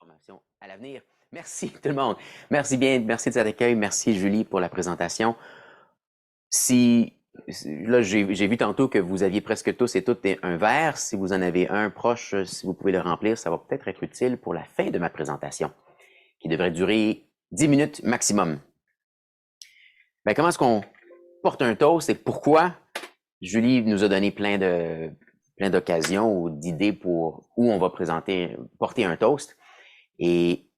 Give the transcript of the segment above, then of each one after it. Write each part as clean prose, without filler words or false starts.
transformation à l'avenir. Merci tout le monde. Merci bien, merci de cet accueil. Merci Julie pour la présentation. Là, j'ai vu tantôt que vous aviez presque tous et toutes un verre. Si vous en avez un proche, si vous pouvez le remplir, ça va peut-être être utile pour la fin de ma présentation, qui devrait durer 10 minutes maximum. Ben, comment est-ce qu'on porte un toast et pourquoi? Julie nous a donné plein d'occasions ou d'idées pour où on va porter un toast. Et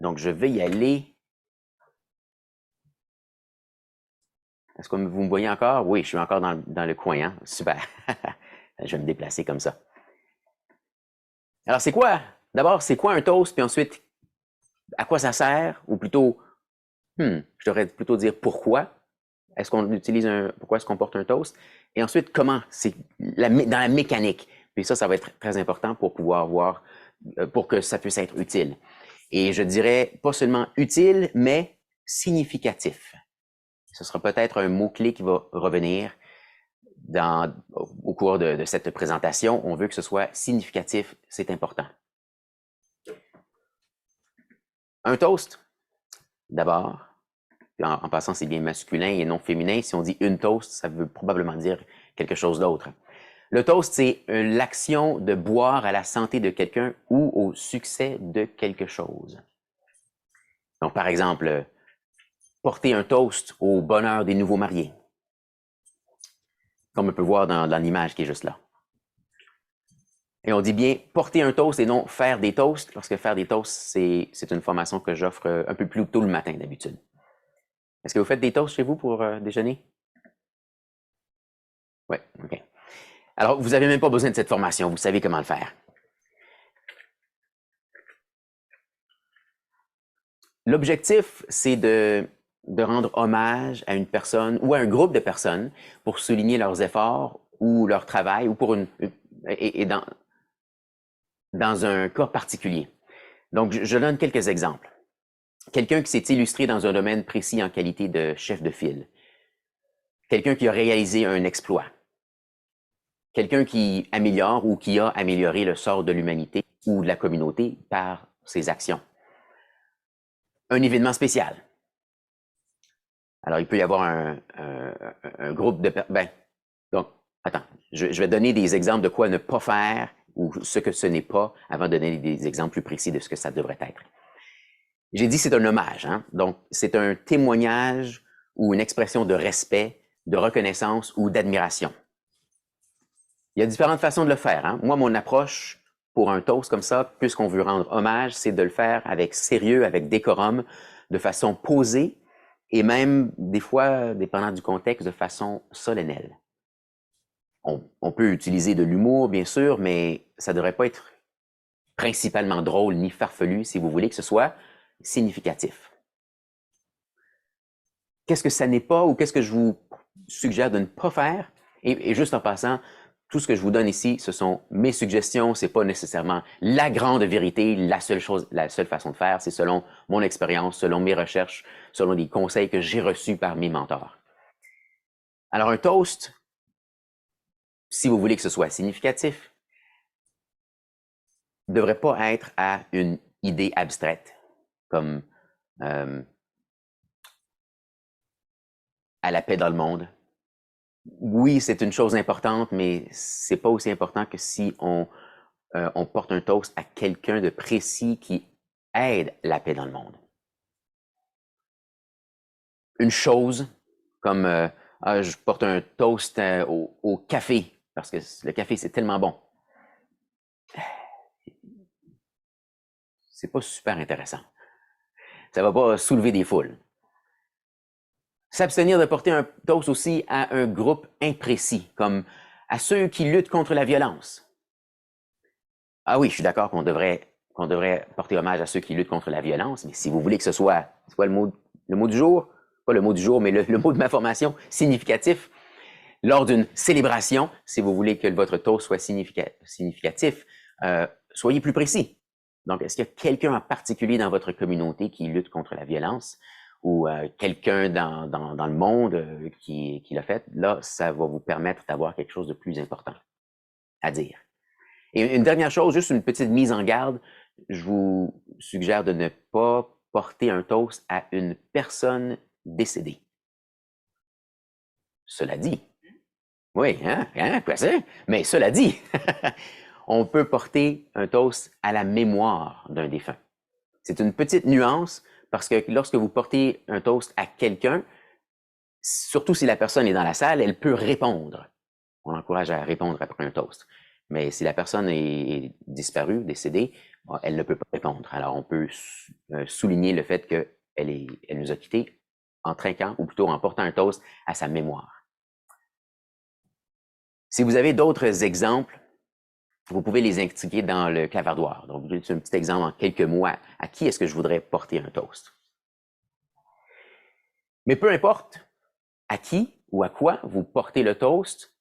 donc, je vais y aller. Est-ce que vous me voyez encore? Oui, je suis encore dans le coin. Hein? Super. Je vais me déplacer comme ça. Alors, c'est quoi? D'abord, c'est quoi un toast? Puis ensuite, à quoi ça sert? Ou plutôt, je devrais plutôt dire pourquoi. Est-ce qu'on utilise pourquoi est-ce qu'on porte un toast? Et ensuite, comment? C'est dans la mécanique. Puis ça va être très important pour pouvoir voir, pour que ça puisse être utile. Et je dirais pas seulement utile, mais significatif. Ce sera peut-être un mot-clé qui va revenir au cours de cette présentation. On veut que ce soit significatif, c'est important. Un toast, d'abord. En passant, c'est bien masculin et non féminin. Si on dit une toast, ça veut probablement dire quelque chose d'autre. Le toast, c'est l'action de boire à la santé de quelqu'un ou au succès de quelque chose. Donc, par exemple, porter un toast au bonheur des nouveaux mariés, comme on peut voir dans l'image qui est juste là. Et on dit bien porter un toast et non faire des toasts, parce que faire des toasts, c'est une formation que j'offre un peu plus tôt le matin d'habitude. Est-ce que vous faites des toasts chez vous pour déjeuner? Oui, OK. Alors, vous n'avez même pas besoin de cette formation, vous savez comment le faire. L'objectif, c'est de rendre hommage à une personne ou à un groupe de personnes pour souligner leurs efforts ou leur travail ou pour dans un cas particulier. Donc, je donne quelques exemples. Quelqu'un qui s'est illustré dans un domaine précis en qualité de chef de file. Quelqu'un qui a réalisé un exploit. Quelqu'un qui améliore ou qui a amélioré le sort de l'humanité ou de la communauté par ses actions. Un événement spécial. Alors, il peut y avoir un groupe de... donc, attends, je vais donner des exemples de quoi ne pas faire ou ce que ce n'est pas avant de donner des exemples plus précis de ce que ça devrait être. J'ai dit c'est un hommage, hein? Donc c'est un témoignage ou une expression de respect, de reconnaissance ou d'admiration. Il y a différentes façons de le faire. Hein? Moi, mon approche pour un toast comme ça, puisqu'on veut rendre hommage, c'est de le faire avec sérieux, avec décorum, de façon posée et même des fois, dépendant du contexte, de façon solennelle. On peut utiliser de l'humour, bien sûr, mais ça ne devrait pas être principalement drôle ni farfelu si vous voulez que ce soit significatif. Qu'est-ce que ça n'est pas ou qu'est-ce que je vous suggère de ne pas faire? Et juste en passant, tout ce que je vous donne ici, ce sont mes suggestions, c'est pas nécessairement la grande vérité, la seule façon de faire, c'est selon mon expérience, selon mes recherches, selon des conseils que j'ai reçus par mes mentors. Alors un toast, si vous voulez que ce soit significatif, ne devrait pas être à une idée abstraite, comme à la paix dans le monde. Oui, c'est une chose importante, mais c'est pas aussi important que si on porte un toast à quelqu'un de précis qui aide la paix dans le monde. Une chose, comme je porte un toast au café, parce que le café, c'est tellement bon. C'est pas super intéressant. Ça va pas soulever des foules. S'abstenir de porter un toast aussi à un groupe imprécis, comme à ceux qui luttent contre la violence. Ah oui, je suis d'accord qu'on devrait porter hommage à ceux qui luttent contre la violence, mais si vous voulez que ce soit, c'est quoi le mot du jour? Pas le mot du jour, mais le mot de ma formation, significatif. Lors d'une célébration, si vous voulez que votre toast soit significatif, soyez plus précis. Donc, est-ce qu'il y a quelqu'un en particulier dans votre communauté qui lutte contre la violence ou quelqu'un dans le monde qui l'a fait? Là, ça va vous permettre d'avoir quelque chose de plus important à dire. Et une dernière chose, juste une petite mise en garde, je vous suggère de ne pas porter un toast à une personne décédée. Cela dit, oui, quoi ça? Mais cela dit, on peut porter un toast à la mémoire d'un défunt. C'est une petite nuance parce que lorsque vous portez un toast à quelqu'un, surtout si la personne est dans la salle, elle peut répondre. On encourage à répondre après un toast. Mais si la personne est disparue, décédée, elle ne peut pas répondre. Alors, on peut souligner le fait qu'elle nous a quittés en trinquant, ou plutôt en portant un toast à sa mémoire. Si vous avez d'autres exemples, vous pouvez les indiquer dans le clavardoir. Donc, j'ai un petit exemple en quelques mots. À qui est-ce que je voudrais porter un toast? Mais peu importe à qui ou à quoi vous portez le toast,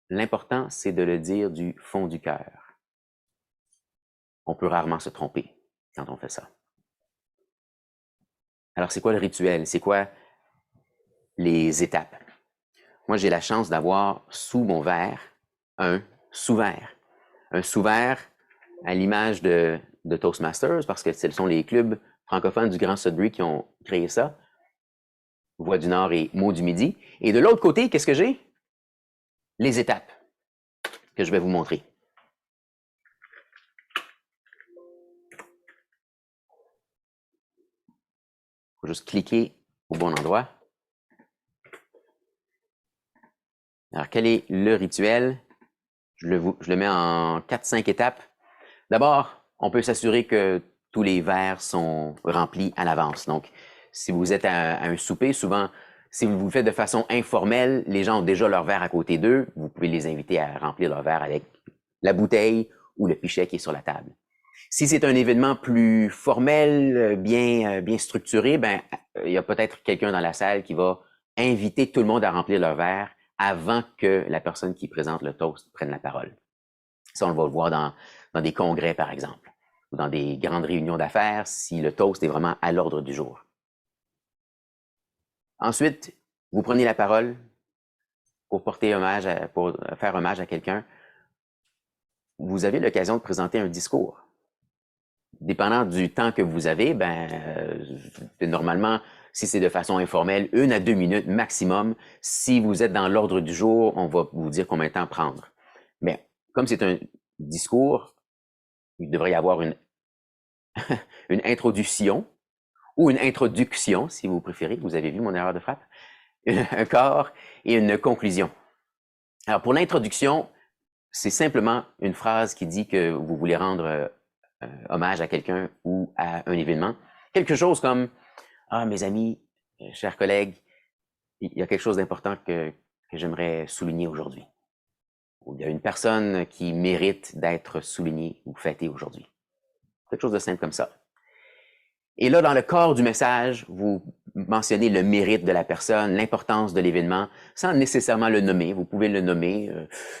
l'important, c'est de le dire du fond du cœur. On peut rarement se tromper quand on fait ça. Alors, c'est quoi le rituel? C'est quoi les étapes? Moi, j'ai la chance d'avoir sous mon verre un sous-verre. Un sous-verre à l'image de Toastmasters, parce que ce sont les clubs francophones du Grand Sudbury qui ont créé ça. Voix du Nord et Mots du Midi. Et de l'autre côté, qu'est-ce que j'ai? Les étapes que je vais vous montrer. Il faut juste cliquer au bon endroit. Alors, quel est le rituel? Je le mets en 4-5 étapes. D'abord, on peut s'assurer que tous les verres sont remplis à l'avance. Donc, si vous êtes à un souper, souvent, si vous le faites de façon informelle, les gens ont déjà leur verre à côté d'eux. Vous pouvez les inviter à remplir leur verre avec la bouteille ou le pichet qui est sur la table. Si c'est un événement plus formel, bien structuré, il y a peut-être quelqu'un dans la salle qui va inviter tout le monde à remplir leur verre avant que la personne qui présente le toast prenne la parole. Ça, on va le voir dans des congrès, par exemple, ou dans des grandes réunions d'affaires, si le toast est vraiment à l'ordre du jour. Ensuite, vous prenez la parole pour pour faire hommage à quelqu'un. Vous avez l'occasion de présenter un discours. Dépendant du temps que vous avez, normalement, si c'est de façon informelle, 1 à 2 minutes maximum. Si vous êtes dans l'ordre du jour, on va vous dire combien de temps prendre. Mais comme c'est un discours, il devrait y avoir une introduction ou une introduction, si vous préférez. Vous avez vu mon erreur de frappe? Un corps et une conclusion. Alors, pour l'introduction, c'est simplement une phrase qui dit que vous voulez rendre hommage à quelqu'un ou à un événement. Quelque chose comme « Ah, mes amis, chers collègues, il y a quelque chose d'important que j'aimerais souligner aujourd'hui. » Ou « Il y a une personne qui mérite d'être soulignée ou fêtée aujourd'hui. » Quelque chose de simple comme ça. Et là, dans le corps du message, vous mentionnez le mérite de la personne, l'importance de l'événement, sans nécessairement le nommer. Vous pouvez le nommer.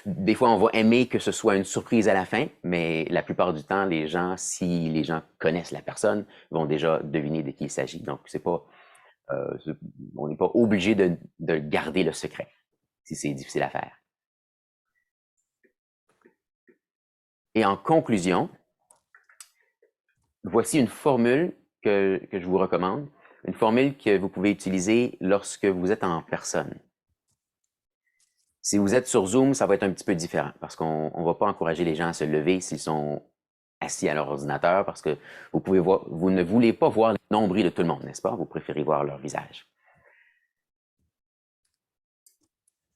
Des fois, on va aimer que ce soit une surprise à la fin, mais la plupart du temps, si les gens connaissent la personne, vont déjà deviner de qui il s'agit. Donc, on n'est pas obligé de garder le secret, si c'est difficile à faire. Et en conclusion, voici une formule que je vous recommande, une formule que vous pouvez utiliser lorsque vous êtes en personne. Si vous êtes sur Zoom, ça va être un petit peu différent parce qu'on ne va pas encourager les gens à se lever s'ils sont assis à leur ordinateur parce que vous ne voulez pas voir les nombrils de tout le monde, n'est-ce pas? Vous préférez voir leur visage.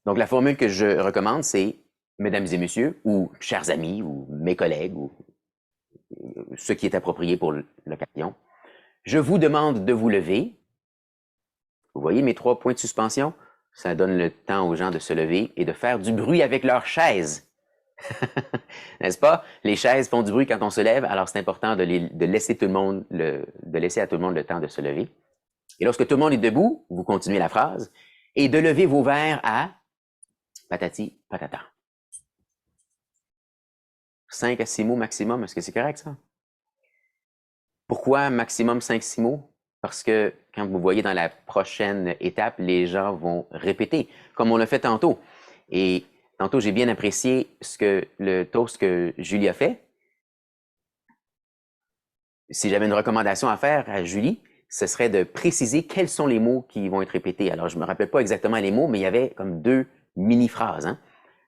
Donc, la formule que je recommande, c'est « Mesdames et messieurs » ou « Chers amis » ou « Mes collègues » ou ce qui est approprié pour l'occasion. Je vous demande de vous lever. Vous voyez mes 3 points de suspension? Ça donne le temps aux gens de se lever et de faire du bruit avec leurs chaises. N'est-ce pas? Les chaises font du bruit quand on se lève, alors c'est important de laisser à tout le monde le temps de se lever. Et lorsque tout le monde est debout, vous continuez la phrase, et de lever vos verres à patati patata. 5 à 6 mots maximum, est-ce que c'est correct ça? Pourquoi maximum 5-6 mots? Parce que quand vous voyez dans la prochaine étape, les gens vont répéter, comme on l'a fait tantôt. Et tantôt, j'ai bien apprécié le toast que Julie a fait. si j'avais une recommandation à faire à Julie, ce serait de préciser quels sont les mots qui vont être répétés. Alors, je me rappelle pas exactement les mots, mais il y avait comme 2 mini-phrases. Hein?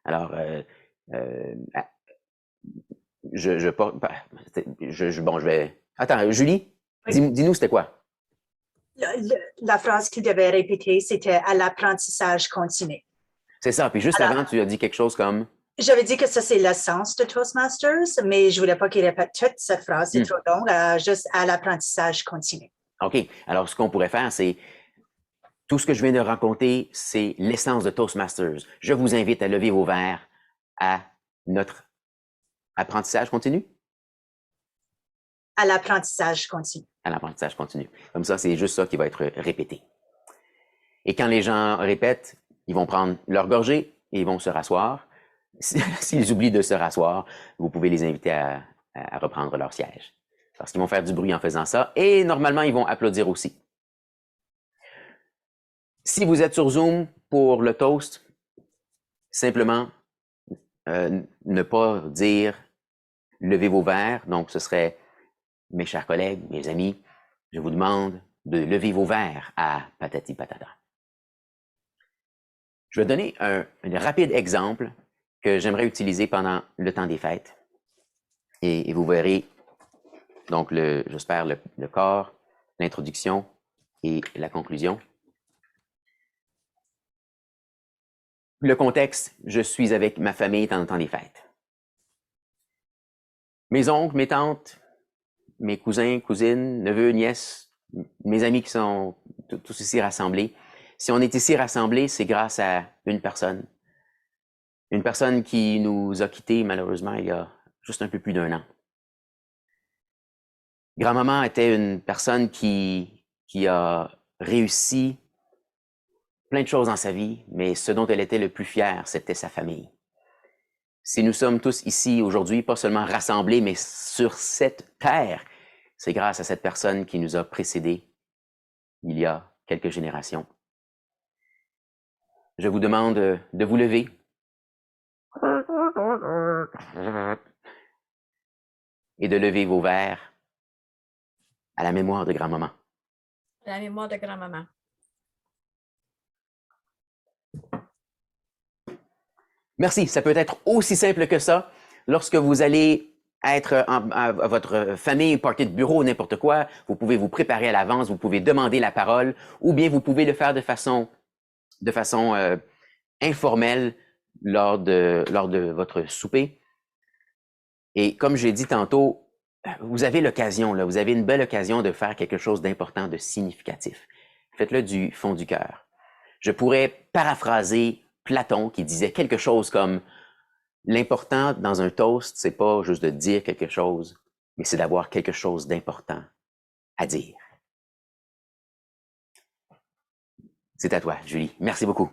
Alors, bon, je vais... Attends, Julie, Oui. dis-nous c'était quoi? La phrase qu'il devait répéter, c'était à l'apprentissage continu. C'est ça. Puis juste avant, tu as dit quelque chose comme... J'avais dit que ça, c'est l'essence de Toastmasters, mais je voulais pas qu'il répète toute cette phrase, c'est trop long, juste à l'apprentissage continu. OK. Alors, ce qu'on pourrait faire, c'est... Tout ce que je viens de raconter, c'est l'essence de Toastmasters. Je vous invite à lever vos verres à notre apprentissage continu. À l'apprentissage continu. À l'apprentissage continu. Comme ça, c'est juste ça qui va être répété. Et quand les gens répètent, ils vont prendre leur gorgée et ils vont se rasseoir. S'ils oublient de se rasseoir, vous pouvez les inviter à reprendre leur siège. Parce qu'ils vont faire du bruit en faisant ça. Et normalement, ils vont applaudir aussi. Si vous êtes sur Zoom pour le toast, simplement ne pas dire « levez vos verres ». Donc, ce serait « mes chers collègues, mes amis, je vous demande de lever vos verres à patati patata ». Je vais donner un rapide exemple que j'aimerais utiliser pendant le temps des fêtes. Et vous verrez, donc, j'espère, le corps, l'introduction et la conclusion. Le contexte, je suis avec ma famille dans le temps des fêtes. Mes oncles, mes tantes, mes cousins, cousines, neveux, nièces, mes amis qui sont tous ici rassemblés. Si on est ici rassemblés, c'est grâce à une personne. Une personne qui nous a quittés malheureusement il y a juste un peu plus d'1 an. Grand-maman était une personne qui a réussi plein de choses dans sa vie, mais ce dont elle était le plus fière, c'était sa famille. Si nous sommes tous ici aujourd'hui, pas seulement rassemblés, mais sur cette terre, c'est grâce à cette personne qui nous a précédés il y a quelques générations. Je vous demande de vous lever. Et de lever vos verres à la mémoire de grand-maman. À la mémoire de grand-maman. Merci. Ça peut être aussi simple que ça. Lorsque vous allez être à votre famille, party de bureau, n'importe quoi, vous pouvez vous préparer à l'avance, vous pouvez demander la parole, ou bien vous pouvez le faire de façon informelle lors de votre souper. Et comme j'ai dit tantôt, vous avez l'occasion, vous avez une belle occasion de faire quelque chose d'important, de significatif. Faites-le du fond du cœur. Je pourrais paraphraser Platon qui disait quelque chose comme « L'important dans un toast, c'est pas juste de dire quelque chose, mais c'est d'avoir quelque chose d'important à dire. » C'est à toi, Julie. Merci beaucoup.